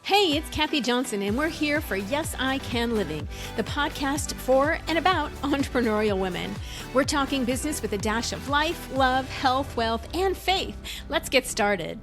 Hey, it's Cathy Johnson, and we're here for Yes, I Can Living, the podcast for and about entrepreneurial women. We're talking business with a dash of life, love, health, wealth, and faith. Let's get started.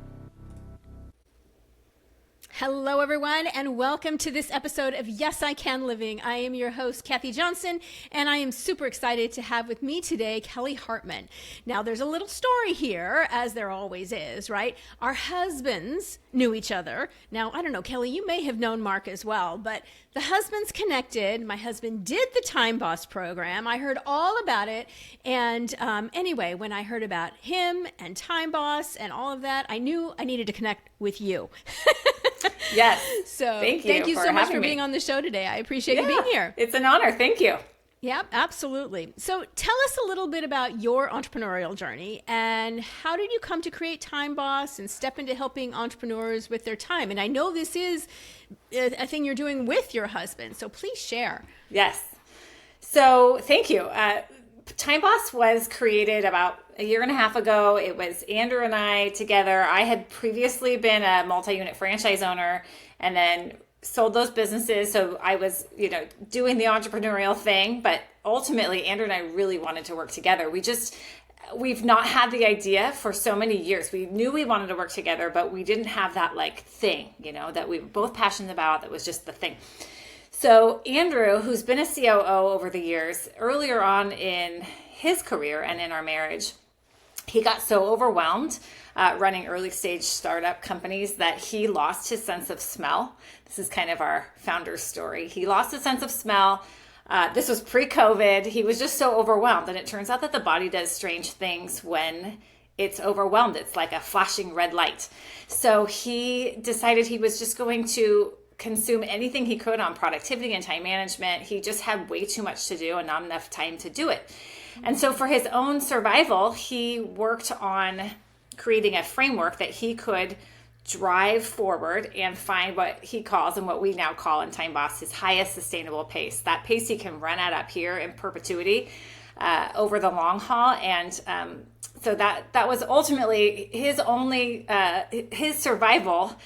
Hello, everyone, and welcome to this episode of Yes, I Can Living. I am your host, Cathy Johnson, and I am super excited to have with me today Kelly Hartman. Now, there's a little story here, as there always is, right? Our husbands knew each other. Now, I don't know, Kelly, you may have known Mark as well, but the husbands connected. My husband did the Time Boss program. I heard all about it. And anyway, when I heard about him and Time Boss and all of that, I knew I needed to connect with you. Yes. So thank you so much for me. being on the show today. I appreciate you being here. It's an honor. Thank you. Yep, absolutely. So tell us a little bit about your entrepreneurial journey and how did you come to create Time Boss and step into helping entrepreneurs with their time? And I know this is a thing you're doing with your husband, so please share. Yes. So thank you. Time Boss was created about a year and a half ago. It was Andrew and I together. I had previously been a multi-unit franchise owner and then sold those businesses. So I was, doing the entrepreneurial thing, but ultimately Andrew and I really wanted to work together. We've not had the idea for so many years. We knew we wanted to work together, but we didn't have that thing, that we were both passionate about. That was just the thing. So Andrew, who's been a COO over the years, earlier on in his career and in our marriage, he got so overwhelmed running early stage startup companies that he lost his sense of smell. This is kind of our founder's story. He lost his sense of smell. This was pre-COVID. He was just so overwhelmed. And it turns out that the body does strange things when it's overwhelmed. It's like a flashing red light. So he decided he was just going to consume anything he could on productivity and time management. He just had way too much to do and not enough time to do it. And so for his own survival, he worked on creating a framework that he could drive forward and find what he calls and what we now call in Time Boss his highest sustainable pace. That pace he can run at up here in perpetuity over the long haul. And so that was ultimately his only, his survival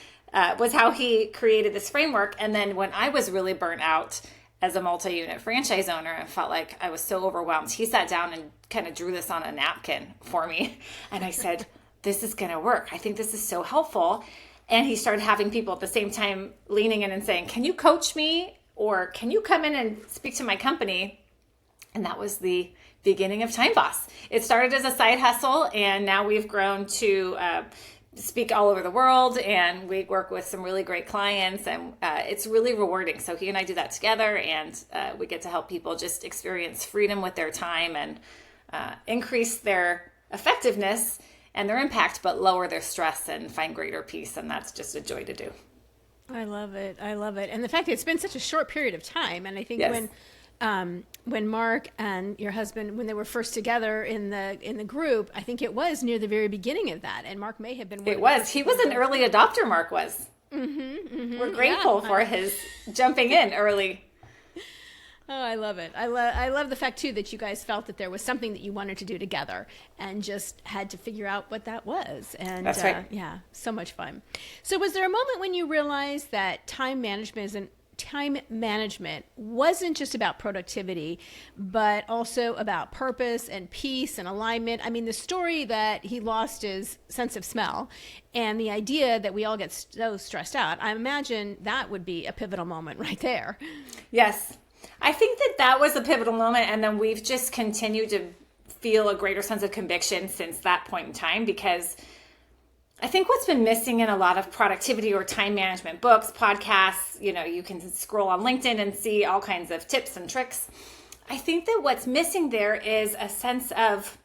was how he created this framework. And then when I was really burnt out as a multi-unit franchise owner and felt like I was so overwhelmed, he sat down and kind of drew this on a napkin for me. And I said, this is going to work. I think this is so helpful. And he started having people at the same time leaning in and saying, can you coach me? Or can you come in and speak to my company? And that was the beginning of Time Boss. It started as a side hustle, and now we've grown to speak all over the world, and we work with some really great clients, and it's really rewarding. So he and I do that together, and we get to help people just experience freedom with their time and increase their effectiveness and their impact, but lower their stress and find greater peace. And that's just a joy to do. I love it. I love it. And the fact that it's been such a short period of time. And I think when Mark and your husband, when they were first together in the group, I think it was near the very beginning of that. And Mark may have been. It was. He was an early adopter. Mark was. We're grateful for his jumping in early. Oh, I love it. I love the fact too that you guys felt that there was something that you wanted to do together and just had to figure out what that was. And that's right. Yeah, so much fun. So was there a moment when you realized that time management wasn't just about productivity, but also about purpose and peace and alignment? I mean, the story that he lost his sense of smell and the idea that we all get so stressed out, I imagine that would be a pivotal moment right there. Yes. I think that was a pivotal moment, and then we've just continued to feel a greater sense of conviction since that point in time, because I think what's been missing in a lot of productivity or time management books, podcasts, you can scroll on LinkedIn and see all kinds of tips and tricks. I think that what's missing there is a sense of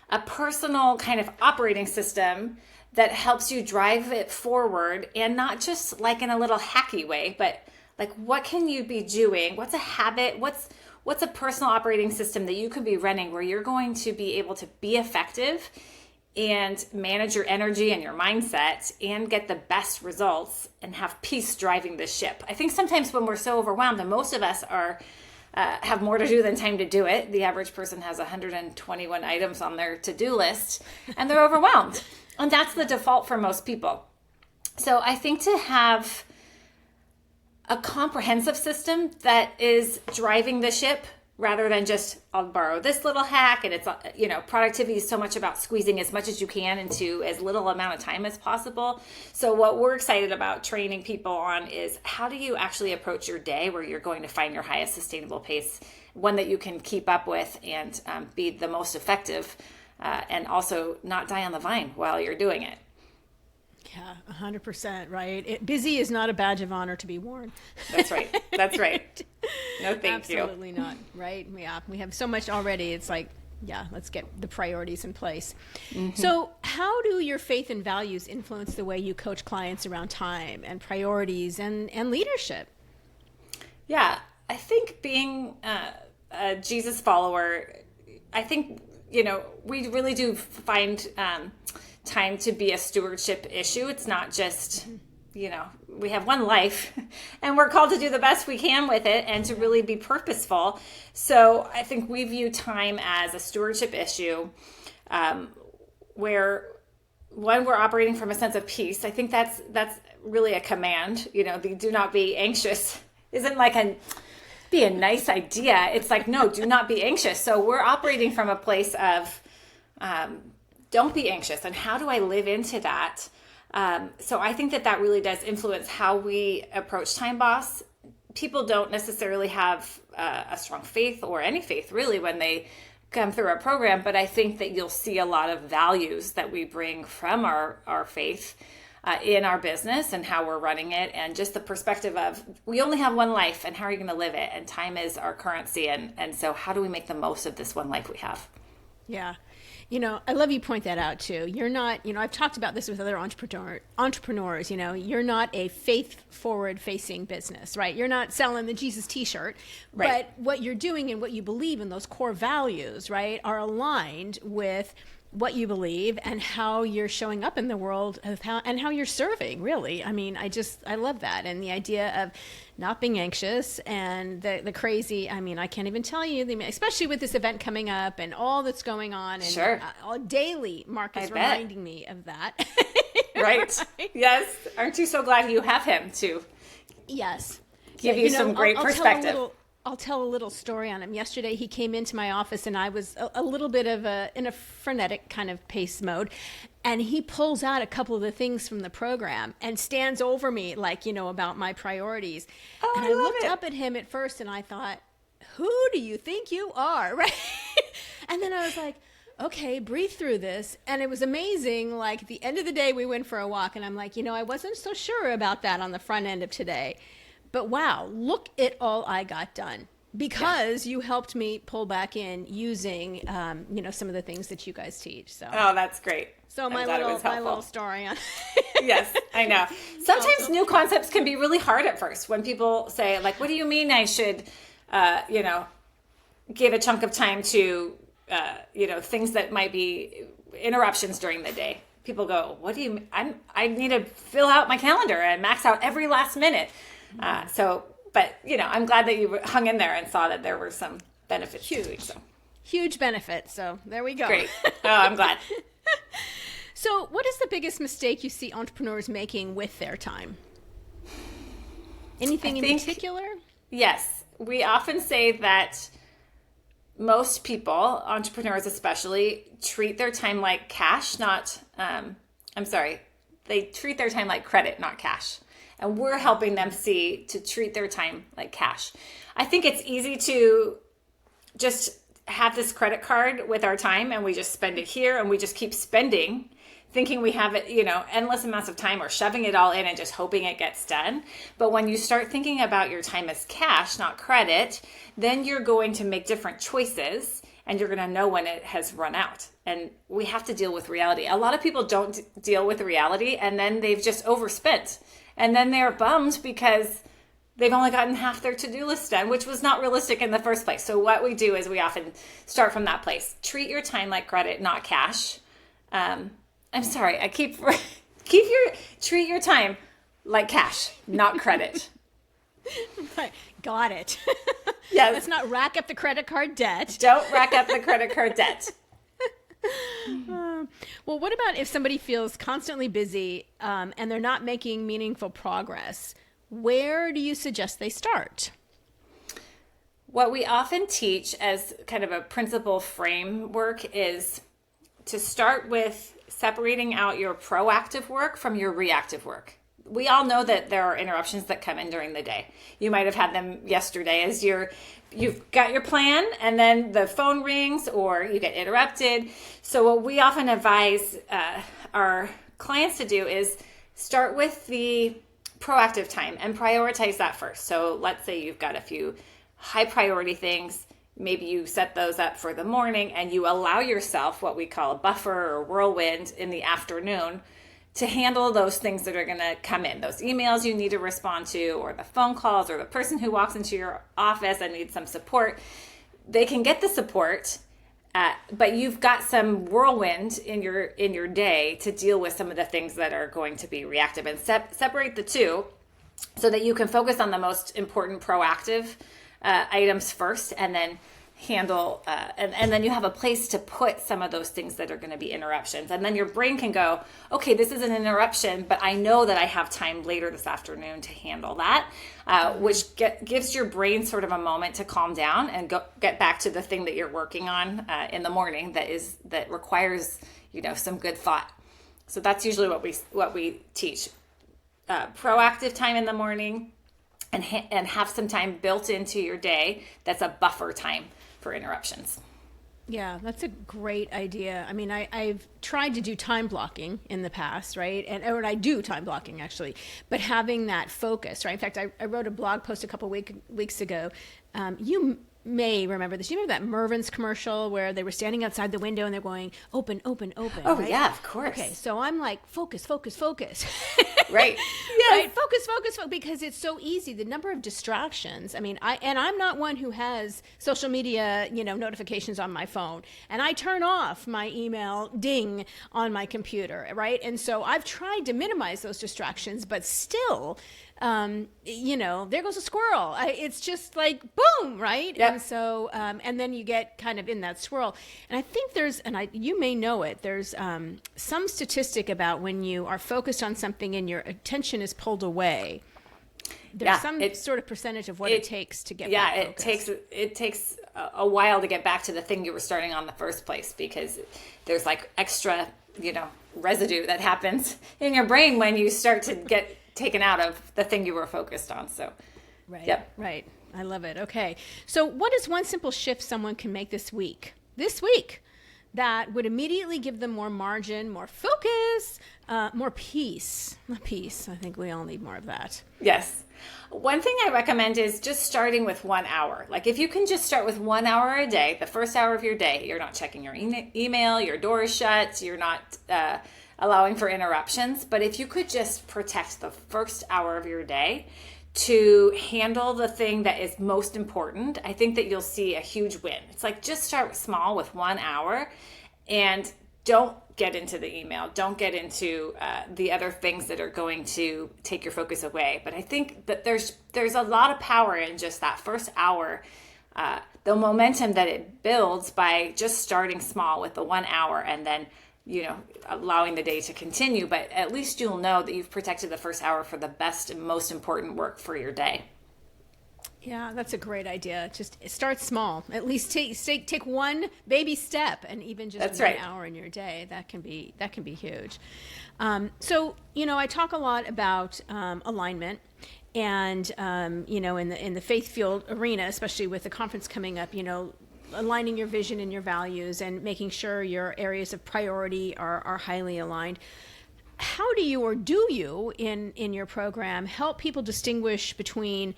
a personal kind of operating system that helps you drive it forward, and not just like in a little hacky way, but like, what can you be doing? What's a habit? What's a personal operating system that you could be running where you're going to be able to be effective and manage your energy and your mindset and get the best results and have peace driving the ship? I think sometimes when we're so overwhelmed, and most of us have more to do than time to do it. The average person has 121 items on their to-do list and they're overwhelmed. And that's the default for most people. So I think to have a comprehensive system that is driving the ship rather than just, I'll borrow this little hack, and it's, productivity is so much about squeezing as much as you can into as little amount of time as possible. So what we're excited about training people on is, how do you actually approach your day where you're going to find your highest sustainable pace, one that you can keep up with and be the most effective, and also not die on the vine while you're doing it. Yeah, 100%, right? Busy is not a badge of honor to be worn. That's right. That's right. No, thank you. Absolutely not, right? Yeah, we have so much already. It's like, yeah, let's get the priorities in place. Mm-hmm. So how do your faith and values influence the way you coach clients around time and priorities and leadership? Yeah, I think being a Jesus follower, I think, we really do find time to be a stewardship issue. It's not just, we have one life and we're called to do the best we can with it and to really be purposeful. So I think we view time as a stewardship issue, where when we're operating from a sense of peace. I think that's really a command. The do not be anxious isn't like be a nice idea. It's like, no, do not be anxious. So we're operating from a place of don't be anxious. And how do I live into that? So I think that really does influence how we approach Time Boss. People don't necessarily have a strong faith or any faith really when they come through our program, but I think that you'll see a lot of values that we bring from our faith in our business and how we're running it, and just the perspective of, we only have one life and how are you going to live it? And time is our currency. And so how do we make the most of this one life we have? Yeah. I love you point that out too. You're not, I've talked about this with other entrepreneurs, you're not a faith forward facing business, right? You're not selling the Jesus t-shirt, right? But what you're doing and what you believe in, those core values, right, are aligned with what you believe and how you're showing up in the world and how you're serving, really. I mean, I love that. And the idea of not being anxious and the crazy, I can't even tell you, especially with this event coming up and all that's going on. And sure. Daily, Mark is reminding me of that. Right. Yes. Aren't you so glad you have him to give you some great perspective? I'll tell a little story on him. Yesterday, he came into my office and I was a little bit in a frenetic kind of pace mode. And he pulls out a couple of the things from the program and stands over me like, about my priorities. Oh, and I looked up at him at first and I thought, who do you think you are? Right? And then I was like, okay, breathe through this. And it was amazing. Like at the end of the day, we went for a walk and I'm like, I wasn't so sure about that on the front end of today. But wow, look at all I got done because you helped me pull back in using, some of the things that you guys teach. So, oh, that's great. So my little story on. Yes, I know. Sometimes new concepts can be really hard at first when people say, like, what do you mean I should, give a chunk of time to, things that might be interruptions during the day. People go, what do you mean? I need to fill out my calendar and max out every last minute. But I'm glad that you hung in there and saw that there were some benefits. Huge benefits. So there we go. Great. Oh, I'm glad. So what is the biggest mistake you see entrepreneurs making with their time? Anything in particular? Yes. We often say that most people, entrepreneurs especially, treat their time like cash, they treat their time like credit, not cash. And we're helping them to treat their time like cash. I think it's easy to just have this credit card with our time and we just spend it here and we just keep spending, thinking we have it, endless amounts of time, or shoving it all in and just hoping it gets done. But when you start thinking about your time as cash, not credit, then you're going to make different choices and you're going to know when it has run out. And we have to deal with reality. A lot of people don't deal with reality and then they've just overspent. And then they're bummed because they've only gotten half their to-do list done, which was not realistic in the first place. So what we do is we often start from that place. Treat your time like credit, not cash. I'm sorry, I treat your time like cash, not credit. Got it. Yes. Let's not rack up the credit card debt. Don't rack up the credit card debt. Well, what about if somebody feels constantly busy and they're not making meaningful progress? Where do you suggest they start? What we often teach as kind of a principle framework is to start with separating out your proactive work from your reactive work. We all know that there are interruptions that come in during the day. You might have had them yesterday as you've got your plan and then the phone rings or you get interrupted. So what we often advise our clients to do is start with the proactive time and prioritize that first. So let's say you've got a few high priority things. Maybe you set those up for the morning and you allow yourself what we call a buffer or whirlwind in the afternoon to handle those things that are going to come in, those emails you need to respond to, or the phone calls, or the person who walks into your office and needs some support. They can get the support, but you've got some whirlwind in your day to deal with some of the things that are going to be reactive, and separate the two so that you can focus on the most important proactive items first, and then handle and then you have a place to put some of those things that are going to be interruptions, and then your brain can go, okay, this is an interruption, but I know that I have time later this afternoon to handle that, which gives your brain sort of a moment to calm down and get back to the thing that you're working on in the morning that requires some good thought. So that's usually what we teach. Proactive time in the morning, and have some time built into your day that's a buffer time for interruptions. Yeah, that's a great idea. I mean, I've tried to do time blocking in the past, right? Or I do time blocking actually, but having that focus, right? In fact, I wrote a blog post a couple weeks ago. You may remember this. You remember that Mervyn's commercial where they were standing outside the window and they're going, open, open, open. Oh, right? yeah, of course. Okay, so I'm like, focus. Right. Yes. Right? Focus, because it's so easy. The number of distractions. I mean, I'm not one who has social media, notifications on my phone, and I turn off my email ding on my computer, right? And so I've tried to minimize those distractions, but still, there goes a squirrel. It's just like, boom, right? Yep. And so, and then you get kind of in that swirl. And I think you may know it, there's some statistic about when you are focused on something and your attention is pulled away. There's some sort of percentage of what it takes to get back focused. It takes a while to get back to the thing you were starting on in the first place, because there's like extra, residue that happens in your brain when you start to get taken out of the thing you were focused on. So, right. Yep. Right. I love it. Okay. So what is one simple shift someone can make this week, that would immediately give them more margin, more focus, more peace? Peace. I think we all need more of that. Yes. One thing I recommend is just starting with 1 hour. Like if you can just start with 1 hour a day, the first hour of your day, you're not checking your email, your door is shut, you're not allowing for interruptions. But if you could just protect the first hour of your day to handle the thing that is most important, I think that you'll see a huge win. It's like, just start small with 1 hour and don't get into the email. Don't get into the other things that are going to take your focus away. But I think that there's a lot of power in just that first hour, the momentum that it builds by just starting small with the 1 hour and then allowing the day to continue, but at least you'll know that you've protected the first hour for the best and most important work for your day. Yeah, that's a great idea. Just start small. At least take one baby step, and even just That's 1 right. hour in your day, that can be huge. So I talk a lot about alignment, and in the faith field arena, especially with the conference coming up, aligning your vision and your values and making sure your areas of priority are highly aligned. How do you, or do you in your program, help people distinguish between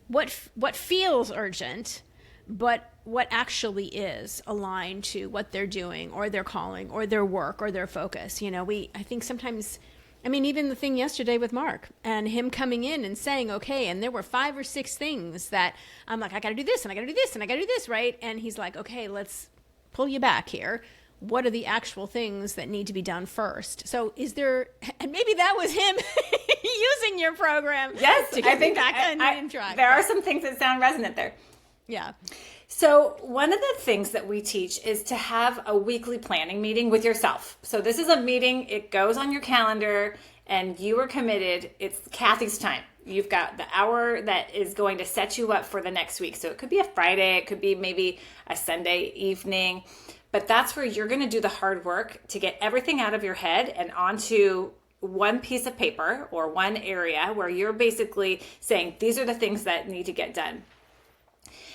what feels urgent, but what actually is aligned to what they're doing or their calling or their work or their focus? I think sometimes, even the thing yesterday with Mark and him coming in and saying, okay, and there were 5 or 6 things that I'm like, I got to do this and I got to do this and I got to do this, right? And he's like, okay, let's pull you back here. What are the actual things that need to be done first? So and maybe that was him using your program. Yes, to get I think back on track. There are some things that sound resonant there. Yeah. So one of the things that we teach is to have a weekly planning meeting with yourself. So this is a meeting, it goes on your calendar and you are committed. It's Cathy's time. You've got the hour that is going to set you up for the next week. So it could be a Friday, it could be maybe a Sunday evening, but that's where you're going to do the hard work to get everything out of your head and onto one piece of paper or one area where you're basically saying, these are the things that need to get done.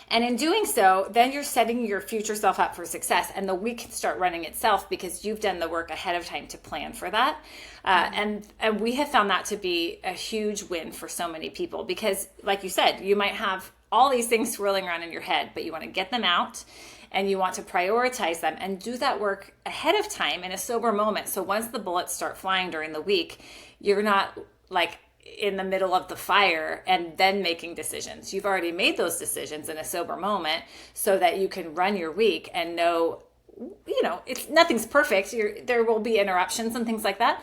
And in doing so, then you're setting your future self up for success, and the week can start running itself because you've done the work ahead of time to plan for that. And we have found that to be a huge win for so many people because, like you said, you might have all these things swirling around in your head, but you want to get them out and you want to prioritize them and do that work ahead of time in a sober moment. So once the bullets start flying during the week, you're not like in the middle of the fire and then making decisions. You've already made those decisions in a sober moment so that you can run your week and know, nothing's perfect. There will be interruptions and things like that.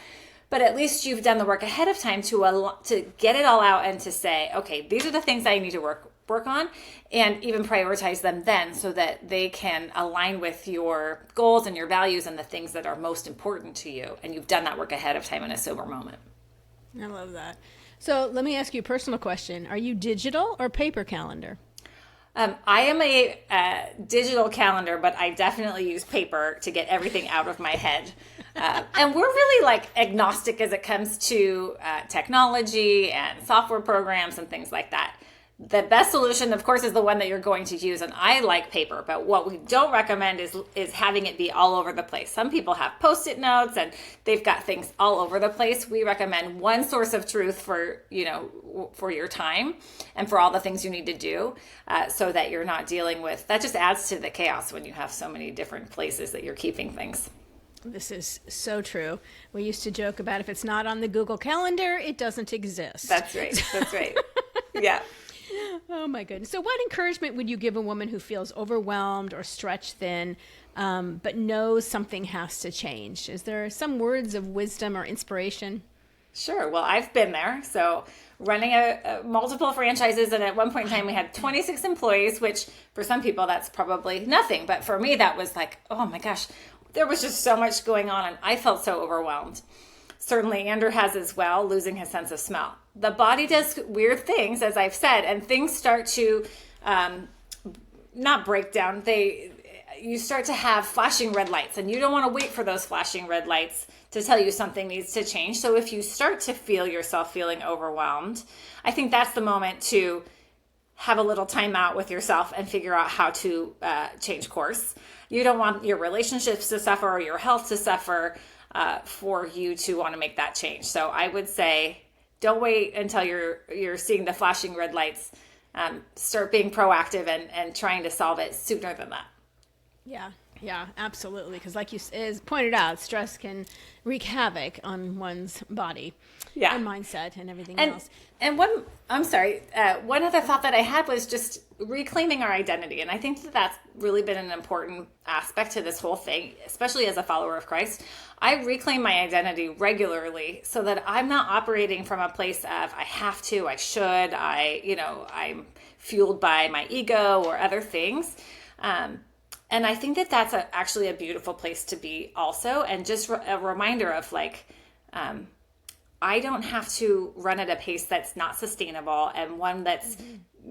But at least you've done the work ahead of time to get it all out and to say, okay, these are the things I need to work on, and even prioritize them then so that they can align with your goals and your values and the things that are most important to you. And you've done that work ahead of time in a sober moment. I love that. So let me ask you a personal question. Are you digital or paper calendar? I am a digital calendar, but I definitely use paper to get everything out of my head. And we're really like agnostic as it comes to technology and software programs and things like that. The best solution, of course, is the one that you're going to use. And I like paper, but what we don't recommend is having it be all over the place. Some people have Post-it notes and they've got things all over the place. We recommend one source of truth for your time and for all the things you need to do so that you're not dealing with, that just adds to the chaos when you have so many different places that you're keeping things. This is so true. We used to joke about if it's not on the Google Calendar, it doesn't exist. That's right. That's right. Yeah. Oh my goodness. So what encouragement would you give a woman who feels overwhelmed or stretched thin, but knows something has to change? Is there some words of wisdom or inspiration? Sure. Well, I've been there. So running a multiple franchises, and at one point in time we had 26 employees, which for some people that's probably nothing. But for me, that was like, oh my gosh, there was just so much going on and I felt so overwhelmed. Certainly Andrew has as well, losing his sense of smell. The body does weird things, as I've said, and things start to not break down. You start to have flashing red lights, and you don't want to wait for those flashing red lights to tell you something needs to change. So if you start to feel yourself feeling overwhelmed, I think that's the moment to have a little time out with yourself and figure out how to change course. You don't want your relationships to suffer or your health to suffer for you to want to make that change. So I would say, don't wait until you're seeing the flashing red lights. Start being proactive and trying to solve it sooner than that. Yeah, absolutely. Because like you pointed out, stress can wreak havoc on one's body and mindset and everything else. And one other thought that I had was just reclaiming our identity. And I think that that's really been an important aspect to this whole thing, especially as a follower of Christ. I reclaim my identity regularly so that I'm not operating from a place of I have to, I should, I'm fueled by my ego or other things. And I think that that's actually a beautiful place to be also. And just a reminder of I don't have to run at a pace that's not sustainable and one that's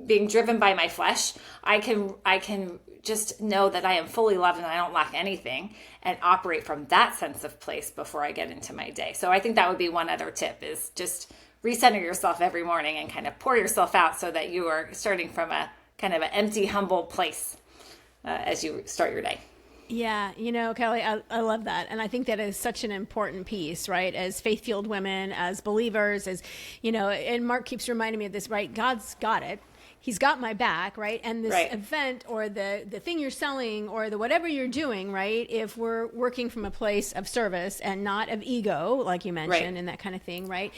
being driven by my flesh. I can just know that I am fully loved and I don't lack anything and operate from that sense of place before I get into my day. So I think that would be one other tip is just recenter yourself every morning and kind of pour yourself out so that you are starting from a kind of an empty, humble place as you start your day. Yeah, Kelly, I love that. And I think that is such an important piece, right? As faith-filled women, as believers, and Mark keeps reminding me of this, right? God's got it. He's got my back, right? And this event or the thing you're selling or the whatever you're doing, right? If we're working from a place of service and not of ego, like you mentioned, and that kind of thing, right?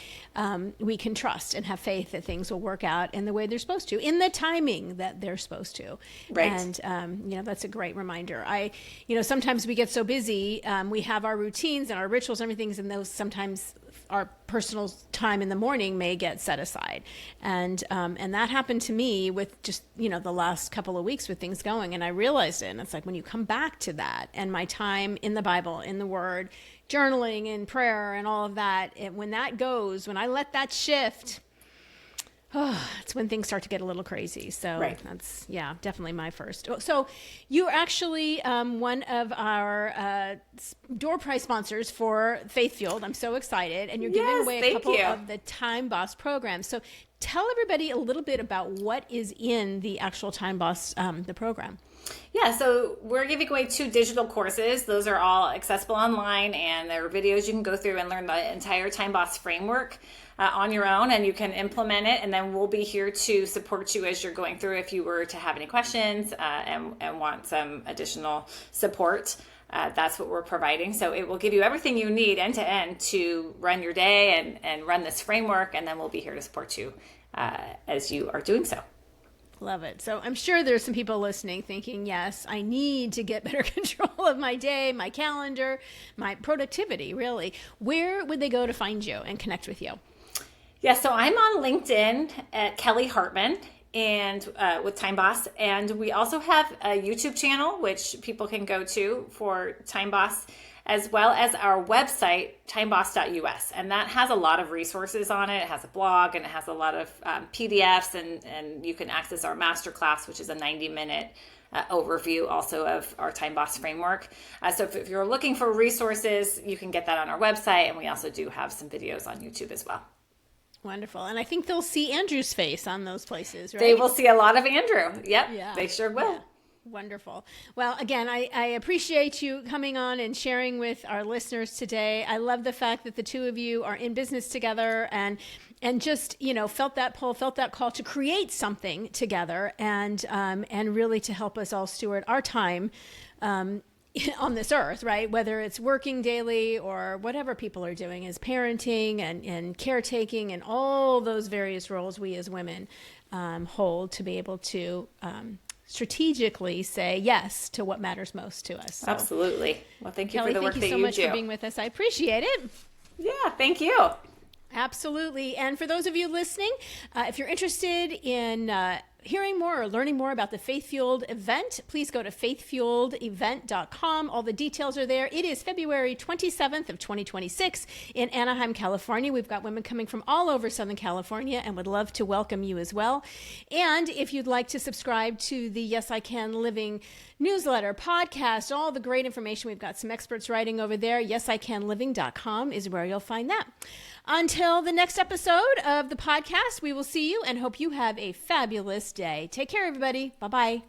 We can trust and have faith that things will work out in the way they're supposed to, in the timing that they're supposed to. Right. And, that's a great reminder. Sometimes we get so busy, we have our routines and our rituals and everything, and those sometimes our personal time in the morning may get set aside. And that happened to me with just, the last couple of weeks with things going. And I realized it. And it's like when you come back to that and my time in the Bible, in the Word, journaling and prayer and all of that, when I let that shift, it's when things start to get a little crazy. So right. That's, definitely my first. So you're actually one of our door prize sponsors for Faith Fueled. I'm so excited. And you're giving away a couple of the Time Boss programs. So tell everybody a little bit about what is in the actual Time Boss, the program. Yeah, so we're giving away 2 digital courses. Those are all accessible online, and there are videos you can go through and learn the entire Time Boss framework on your own, and you can implement it. And then we'll be here to support you as you're going through if you were to have any questions and want some additional support. That's what we're providing. So it will give you everything you need end to end to run your day and run this framework, and then we'll be here to support you as you are doing so. Love it. So I'm sure there's some people listening thinking, yes, I need to get better control of my day, my calendar, my productivity, really. Where would they go to find you and connect with you? Yeah, so I'm on LinkedIn at Kelly Hartman and with Time Boss. And we also have a YouTube channel, which people can go to for Time Boss, as well as our website, timeboss.us. And that has a lot of resources on it. It has a blog and it has a lot of PDFs, and you can access our masterclass, which is a 90-minute overview also of our Time Boss framework. So if you're looking for resources, you can get that on our website. And we also do have some videos on YouTube as well. Wonderful. And I think they'll see Andrew's face on those places, right? They will see a lot of Andrew. Yep, They sure will. Yeah. Wonderful. Well, again, I appreciate you coming on and sharing with our listeners today. I love the fact that the two of you are in business together and just, felt that pull, felt that call to create something together and really to help us all steward our time on this earth, right? Whether it's working daily or whatever people are doing as parenting and caretaking and all those various roles we as women hold to be able to strategically say yes to what matters most to us. So, absolutely. Well, thank you Kelly, for the work that you do. thank you so much for being with us. I appreciate it. Yeah, thank you. Absolutely. And for those of you listening, if you're interested in hearing more or learning more about the Faith Fueled event, please go to faithfueledevent.com. All the details are there. It is February 27th of 2026 in Anaheim, California. We've got women coming from all over Southern California and would love to welcome you as well. And if you'd like to subscribe to the Yes, I Can Living newsletter, podcast, all the great information, we've got some experts writing over there. YesICanLiving.com is where you'll find that. Until the next episode of the podcast, we will see you and hope you have a fabulous day. Take care, everybody. Bye-bye.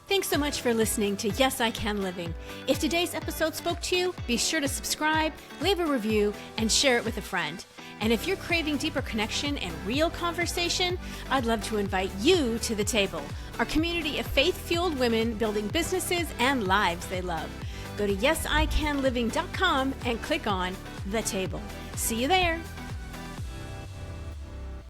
Thanks so much for listening to Yes, I Can Living. If today's episode spoke to you, be sure to subscribe, leave a review, and share it with a friend. And if you're craving deeper connection and real conversation, I'd love to invite you to the table, our community of faith-fueled women building businesses and lives they love. Go to yesicanliving.com and click on The Table. See you there.